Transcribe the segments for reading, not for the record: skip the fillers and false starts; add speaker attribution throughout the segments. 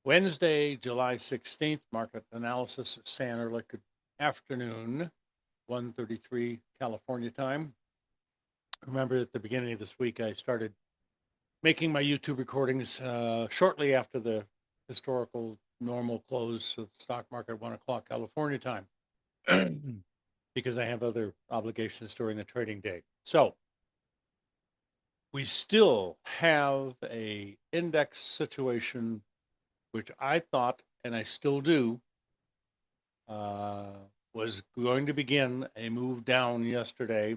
Speaker 1: Wednesday, July 16th, market analysis at San Early. Good afternoon, 1:33 California time. Remember at the beginning of this week, I started making my YouTube recordings shortly after the historical normal close of the stock market, 1 o'clock California time, because I have other obligations during the trading day. So we still have a index situation, which I thought, and I still do, was going to begin a move down yesterday.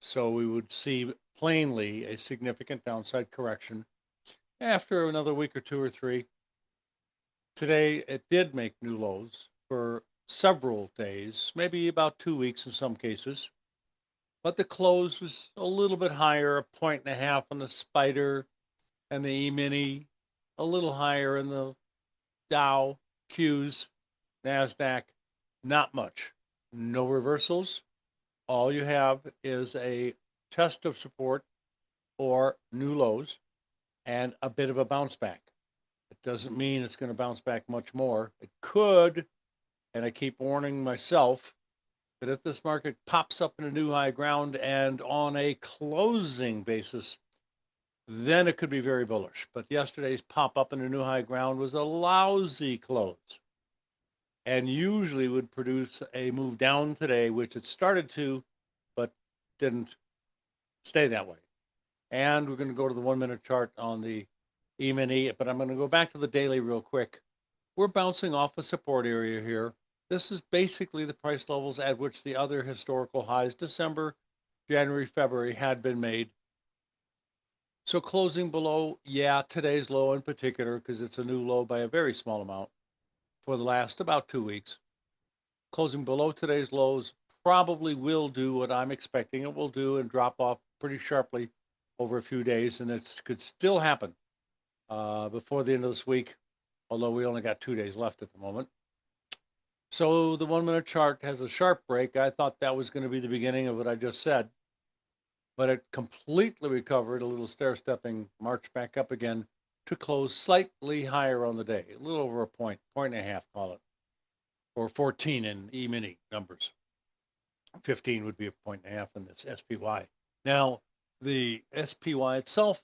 Speaker 1: So we would see plainly a significant downside correction after another week or two or three. Today, it did make new lows for several days, maybe about 2 weeks in some cases. But the close was a little bit higher, a point and a half on the spider and the E-mini, a little higher in the Dow, Qs, NASDAQ, not much. No reversals. All you have is a test of support or new lows and a bit of a bounce back. It doesn't mean it's going to bounce back much more. It could, and I keep warning myself that if this market pops up in a new high ground and on a closing basis, then it could be very bullish. But yesterday's pop up in a new high ground was a lousy close and usually would produce a move down today, which it started to, but didn't stay that way. And we're going to go to the 1 minute chart on the E-mini, but I'm going to go back to the daily real quick. We're bouncing off a support area here. This is basically the price levels at which the other historical highs, December, January, February, had been made. So closing below, yeah, today's low in particular, because it's a new low by a very small amount for the last about 2 weeks. Closing below today's lows probably will do what I'm expecting it will do and drop off pretty sharply over a few days, and it could still happen before the end of this week, although we only got 2 days left at the moment. So the 1 minute chart has a sharp break. I thought that was going to be the beginning of what I just said, but it completely recovered, a little stair-stepping march back up again to close slightly higher on the day, a little over a point and a half, call it, or 14 in E-mini numbers. 15 would be a point and a half in this SPY. Now, the SPY itself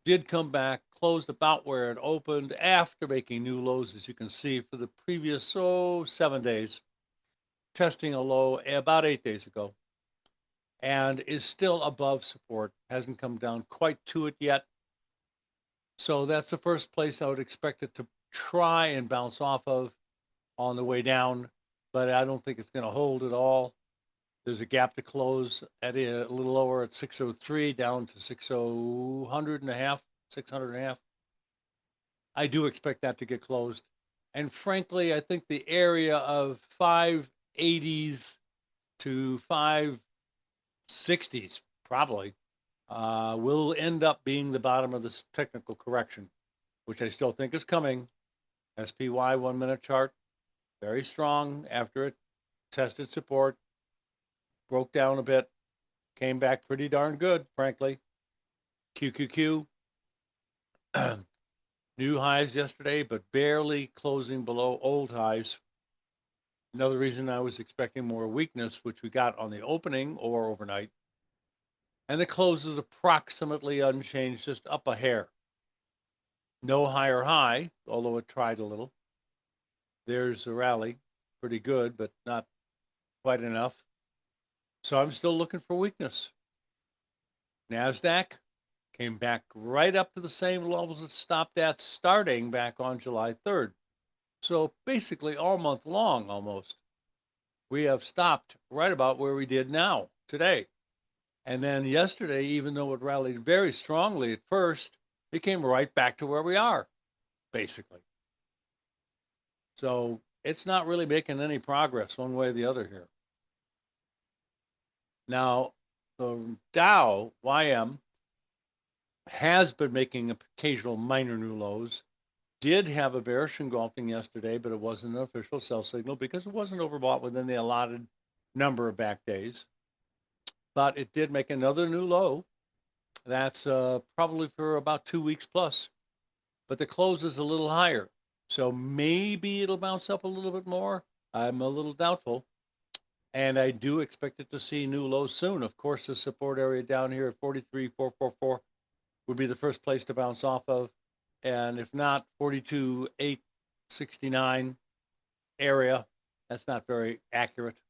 Speaker 1: did come back, closed about where it opened after making new lows, as you can see, for the previous 7 days, testing a low about 8 days ago, and is still above support, hasn't come down quite to it yet. So that's the first place I would expect it to try and bounce off of on the way down, but I don't think it's going to hold at all. There's a gap to close at a little lower at 603 down to 600 and a half, 600 and a half. I do expect that to get closed. And frankly, I think the area of 580s to 560s probably will end up being the bottom of this technical correction, which I still think is coming. SPY 1 minute chart, very strong after it tested support, broke down a bit, came back pretty darn good, frankly. QQQ, new highs yesterday, but barely closing below old highs. Another reason I was expecting more weakness, which we got on the opening or overnight. And the close is approximately unchanged, just up a hair. No higher high, although it tried a little. There's a rally, pretty good, but not quite enough. So I'm still looking for weakness. NASDAQ came back right up to the same levels it stopped at starting back on July 3rd. So basically all month long almost, we have stopped right about where we did now, today. And then yesterday, even though it rallied very strongly at first, it came right back to where we are, basically. So it's not really making any progress one way or the other here. Now, the Dow YM has been making occasional minor new lows, did have a bearish engulfing yesterday, but it wasn't an official sell signal because it wasn't overbought within the allotted number of back days. But it did make another new low. That's probably for about 2 weeks plus. but the close is a little higher. So maybe it'll bounce up a little bit more. I'm a little doubtful. And I do expect it to see new lows soon. Of course, the support area down here at 43,444 would be the first place to bounce off of. And if not, 42,869 area. That's not very accurate.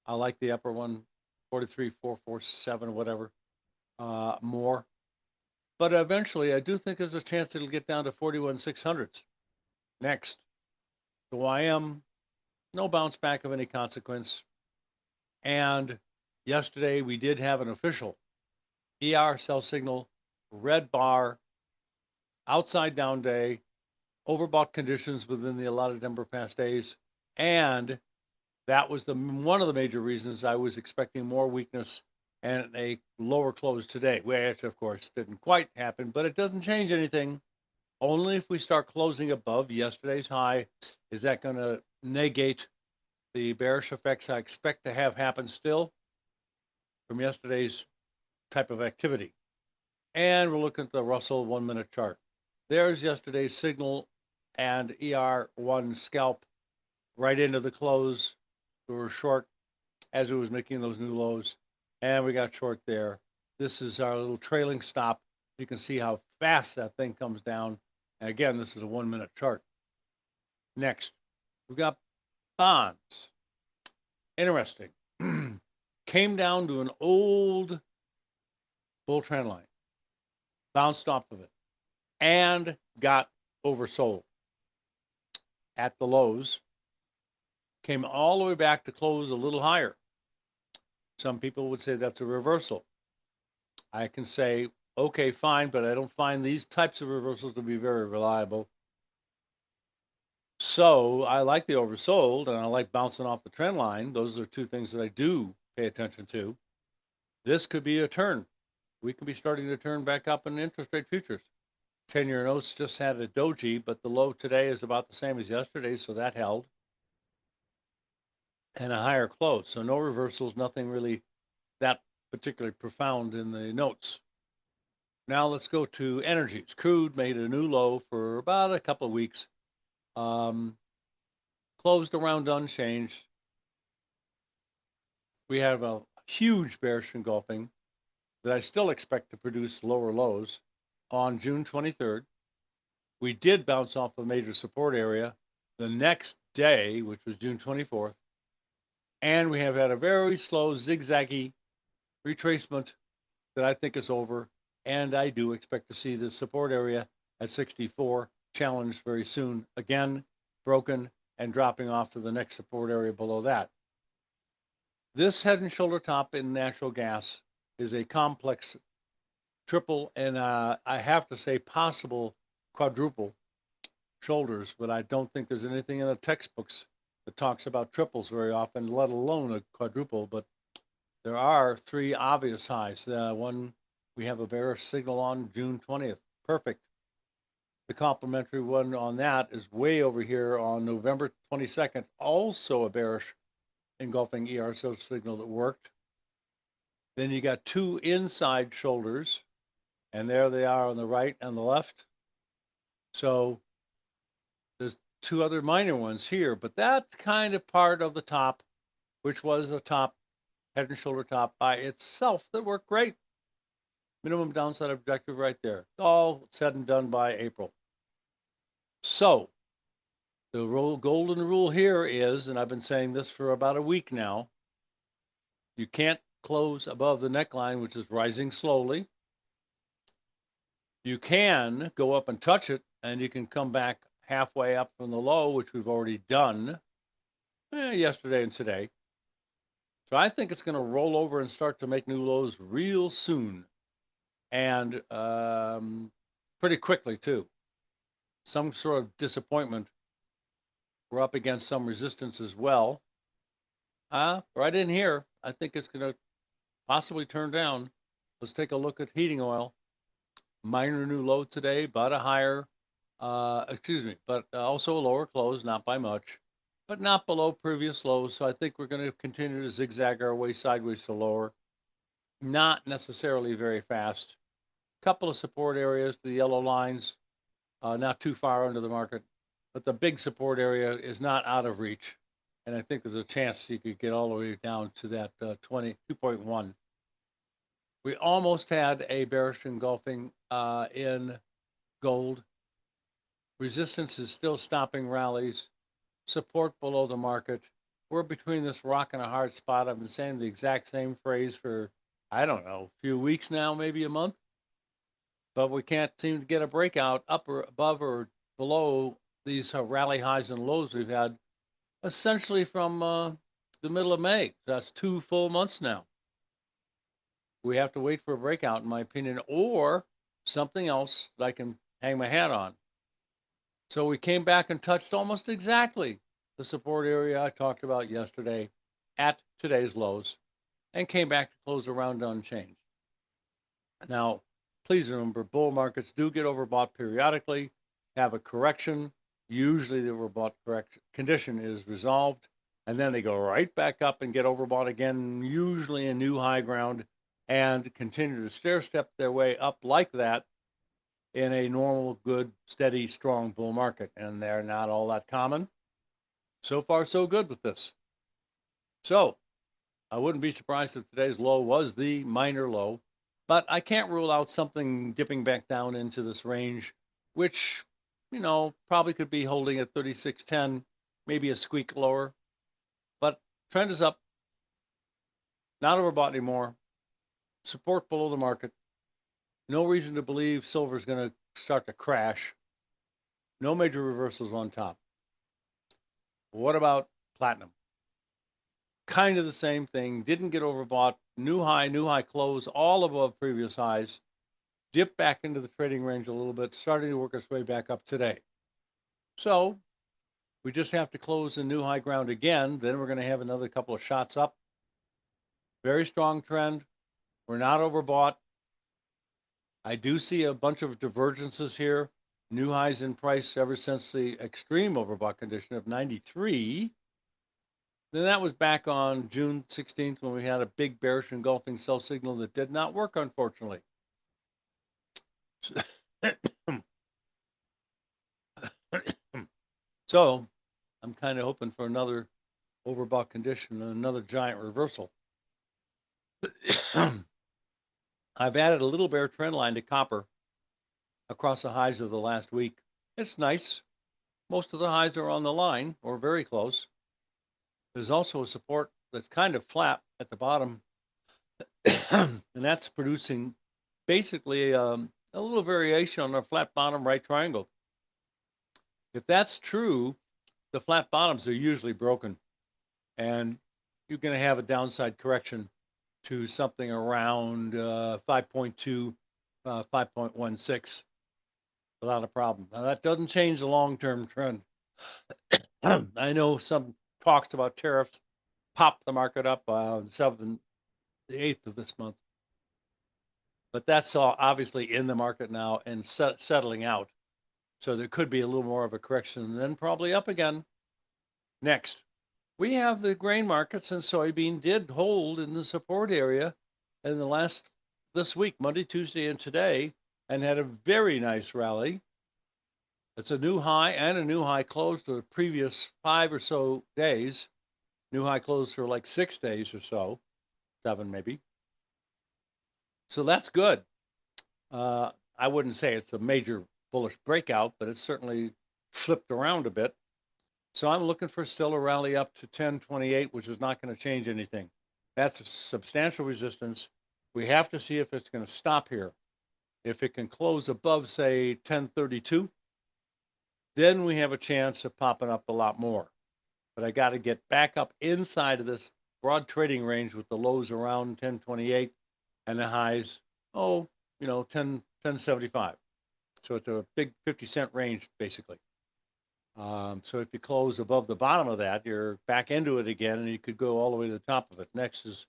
Speaker 1: I like the upper one, 43,447, whatever, more. But eventually, I do think there's a chance it'll get down to 41,600s. Next, the YM, no bounce back of any consequence. And yesterday, we did have an official ER sell signal, red bar, outside down day, overbought conditions within the allotted number of past days, and that was one of the major reasons I was expecting more weakness and a lower close today, which of course didn't quite happen, but it doesn't change anything. Only if we start closing above yesterday's high is that going to negate the bearish effects I expect to have happen still from yesterday's type of activity. And we're looking at the Russell 1-minute chart. There's yesterday's signal and ER1 scalp right into the close. We were short as it was making those new lows, and we got short there. This is our little trailing stop. You can see how fast that thing comes down. And again, this is a 1-minute chart. Next, we've got bonds. Interesting. Came down to an old bull trend line, bounced off of it, and got oversold at the lows. Came all the way back to close a little higher. Some people would say that's a reversal. I can say, okay, fine, but I don't find these types of reversals to be very reliable. So I like the oversold, and I like bouncing off the trend line. Those are two things that I do pay attention to. This could be a turn. We could be starting to turn back up in interest rate futures. 10-year notes just had a doji, but the low today is about the same as yesterday, so that held. And a higher close. So no reversals, nothing really that particularly profound in the notes. Now let's go to energies. Crude made a new low for about a couple of weeks. Closed around unchanged. We have a huge bearish engulfing that I still expect to produce lower lows on June 23rd. We did bounce off a major support area the next day, which was June 24th. And we have had a very slow, zigzaggy retracement that I think is over. And I do expect to see the support area at 64 challenged very soon. Again, broken and dropping off to the next support area below that. This head and shoulder top in natural gas is a complex triple and I have to say possible quadruple shoulders, but I don't think there's anything in the textbooks that talks about triples very often, let alone a quadruple. But there are three obvious highs. One, we have a bearish signal on June 20th. Perfect. The complementary one on that is way over here on November 22nd, also a bearish engulfing ER signal that worked. Then you got two inside shoulders, and there they are on the right and the left. So there's two other minor ones here, but that's kind of part of the top, which was a top, head and shoulder top by itself that worked great. Minimum downside objective right there. All said and done by April. So the golden rule here is, and I've been saying this for about a week now, you can't close above the neckline, which is rising slowly. You can go up and touch it, and you can come back halfway up from the low, which we've already done yesterday and today. So I think it's going to roll over and start to make new lows real soon, and pretty quickly too. Some sort of disappointment. We're up against some resistance as well. Right in here, I think it's going to possibly turn down. Let's take a look at heating oil. Minor new low today, but a higher, but also a lower close, not by much, but not below previous lows. So I think we're going to continue to zigzag our way sideways to lower. Not necessarily very fast. Couple of support areas, the yellow lines, not too far under the market, but the big support area is not out of reach. And I think there's a chance you could get all the way down to that 22.1. We almost had a bearish engulfing in gold. Resistance is still stopping rallies. Support below the market. We're between this rock and a hard spot. I've been saying the exact same phrase for, I don't know, a few weeks now, maybe a month. But we can't seem to get a breakout up or above or below these rally highs and lows we've had essentially from the middle of May. That's 2 full months now. We have to wait for a breakout, in my opinion, or something else that I can hang my hat on. So we came back and touched almost exactly the support area I talked about yesterday at today's lows and came back to close around unchanged. Now, please remember, bull markets do get overbought periodically, have a correction. Usually the overbought condition is resolved, and then they go right back up and get overbought again, usually a new high ground, and continue to stair-step their way up like that in a normal, good, steady, strong bull market. And they're not all that common. So far, so good with this. So I wouldn't be surprised if today's low was the minor low, but I can't rule out something dipping back down into this range, which, you know, probably could be holding at 36.10, maybe a squeak lower. But trend is up, not overbought anymore. Support below the market. No reason to believe silver is going to start to crash. No major reversals on top. What about platinum? Kind of the same thing. Didn't get overbought. New high close, all above previous highs. Dipped back into the trading range a little bit, starting to work its way back up today. So we just have to close the new high ground again. Then we're going to have another couple of shots up. Very strong trend. We're not overbought. I do see a bunch of divergences here. New highs in price ever since the extreme overbought condition of 93. Then that was back on June 16th when we had a big bearish engulfing sell signal that did not work, unfortunately. So I'm kind of hoping for another overbought condition and another giant reversal. I've added a little bear trend line to copper across the highs of the last week. It's nice. Most of the highs are on the line or very close. There's also a support that's kind of flat at the bottom, and that's producing basically a little variation on our flat bottom right triangle. If that's true, the flat bottoms are usually broken, and you're going to have a downside correction to something around 5.2, 5.16 without a problem. Now, that doesn't change the long-term trend. I know some talks about tariffs popped the market up on the 8th of this month. But that's all obviously in the market now and settling out. So there could be a little more of a correction and then probably up again. Next, we have the grain markets, and soybean did hold in the support area in this week, Monday, Tuesday, and today, and had a very nice rally. It's a new high and a new high close to the previous 5 or so days. New high close for like 6 days or so, 7 maybe. So that's good. I wouldn't say it's a major bullish breakout, but it's certainly flipped around a bit. So I'm looking for still a rally up to 10.28, which is not going to change anything. That's a substantial resistance. We have to see if it's going to stop here. If it can close above, say, 10.32, then we have a chance of popping up a lot more. But I got to get back up inside of this broad trading range with the lows around 10.28 and the highs, 10.75. So it's a big 50-cent range, basically. So if you close above the bottom of that, you're back into it again, and you could go all the way to the top of it. Next is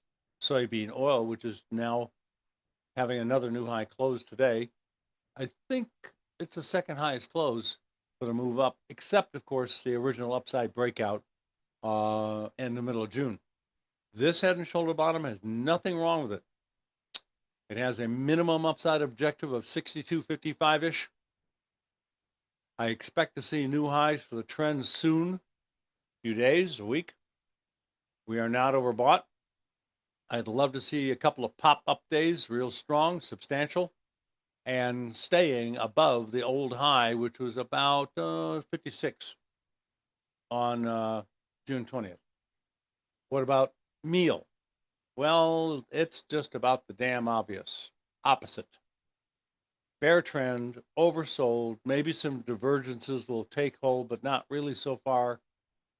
Speaker 1: soybean oil, which is now having another new high close today. I think it's the second highest close for the move up, except, of course, the original upside breakout in the middle of June. This head and shoulder bottom has nothing wrong with it. It has a minimum upside objective of 62.55-ish. I expect to see new highs for the trend soon, a few days, a week. We are not overbought. I'd love to see a couple of pop-up days, real strong, substantial, and staying above the old high, which was about 56 on June 20th. What about meal? Well, it's just about the damn obvious. Opposite. Bear trend, oversold, maybe some divergences will take hold, but not really so far.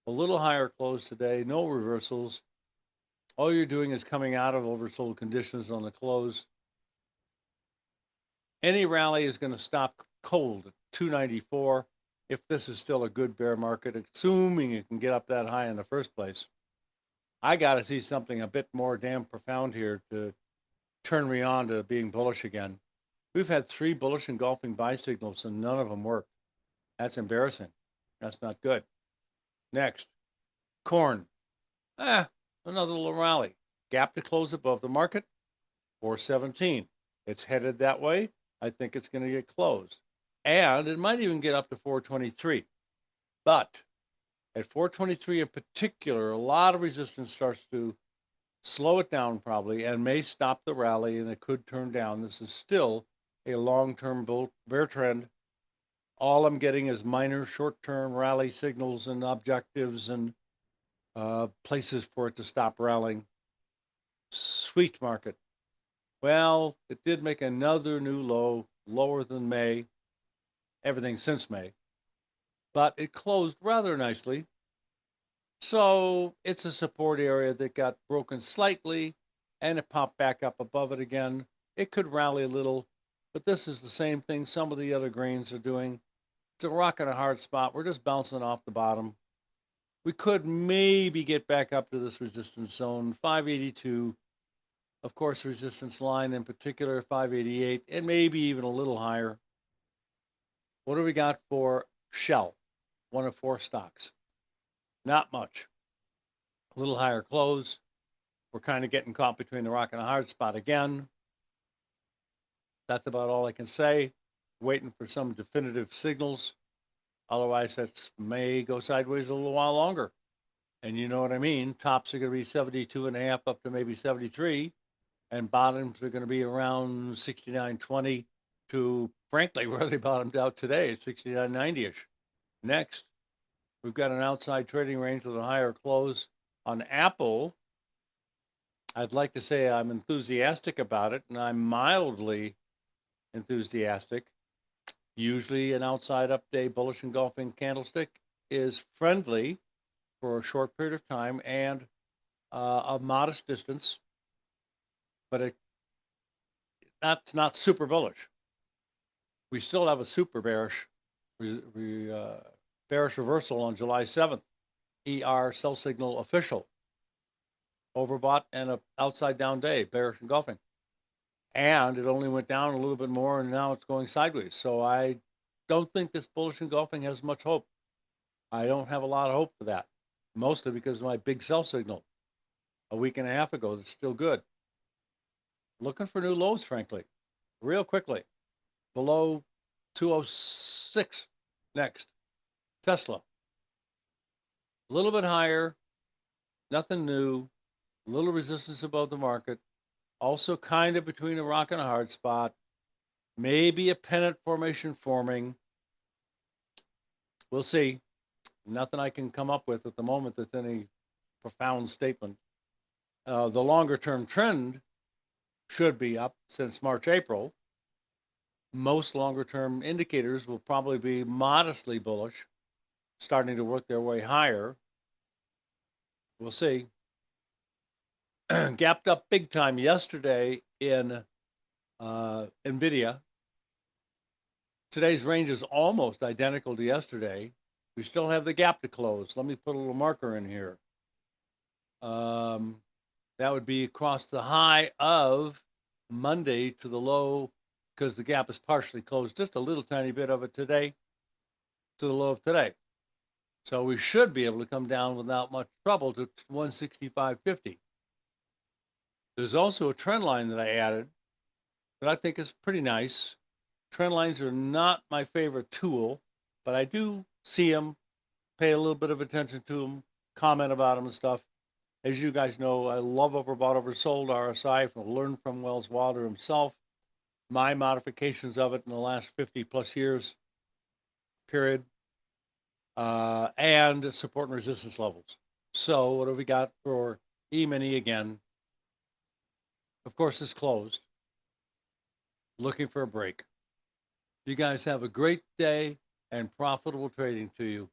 Speaker 1: A little higher close today, no reversals. All you're doing is coming out of oversold conditions on the close. Any rally is going to stop cold at 294 if this is still a good bear market, assuming it can get up that high in the first place. I got to see something a bit more damn profound here to turn me on to being bullish again. We've had 3 bullish engulfing buy signals and none of them worked. That's embarrassing. That's not good. Next, corn. Another little rally. Gap to close above the market, 417. It's headed that way. I think it's going to get closed. And it might even get up to 423. But at 423 in particular, a lot of resistance starts to slow it down probably and may stop the rally, and it could turn down. This is still a long-term bear trend. All I'm getting is minor short-term rally signals and objectives and places for it to stop rallying. Sweet market. Well, it did make another new low, lower than May, everything since May, but it closed rather nicely. So it's a support area that got broken slightly, and it popped back up above it again. It could rally a little, but this is the same thing some of the other grains are doing. It's a rock and a hard spot. We're just bouncing off the bottom. We could maybe get back up to this resistance zone, 582. Of course, resistance line in particular, 588, and maybe even a little higher. What do we got for Shell? One of 4 stocks. Not much. A little higher close. We're kind of getting caught between the rock and a hard spot again. That's about all I can say. Waiting for some definitive signals. Otherwise, that may go sideways a little while longer. And you know what I mean. Tops are going to be 72.5 up to maybe 73. And bottoms are going to be around 69.20 to, frankly, where they bottomed out today, 69.90-ish. Next, we've got an outside trading range with a higher close. On Apple, I'd like to say I'm enthusiastic about it, and I'm mildly enthusiastic. Usually an outside up day bullish engulfing candlestick is friendly for a short period of time and a modest distance, but that's not super bullish. We still have a super bearish bearish reversal on July 7th. ER sell signal official. Overbought and an outside down day, bearish engulfing. And it only went down a little bit more, and now it's going sideways. So I don't think this bullish engulfing has much hope. I don't have a lot of hope for that, mostly because of my big sell signal a week and a half ago that's still good. Looking for new lows, frankly, real quickly. Below 206 next. Tesla. A little bit higher, nothing new, a little resistance above the market. Also kind of between a rock and a hard spot. Maybe a pennant formation forming. We'll see. Nothing I can come up with at the moment that's any profound statement. The longer term trend should be up since March, April. Most longer term indicators will probably be modestly bullish, starting to work their way higher. We'll see. Gapped up big time yesterday in NVIDIA. Today's range is almost identical to yesterday. We still have the gap to close. Let me put a little marker in here. That would be across the high of Monday to the low, because the gap is partially closed, just a little tiny bit of it today, to the low of today. So we should be able to come down without much trouble to 165.50. There's also a trend line that I added that I think is pretty nice. Trend lines are not my favorite tool. but I do see them, pay a little bit of attention to them, comment about them and stuff. As you guys know, I love overbought, oversold RSI. From learn from Wells Wilder himself. My modifications of it in the last 50 plus years, period, and support and resistance levels. So what have we got for E-mini again? Of course, it's closed. Looking for a break. You guys have a great day and profitable trading to you.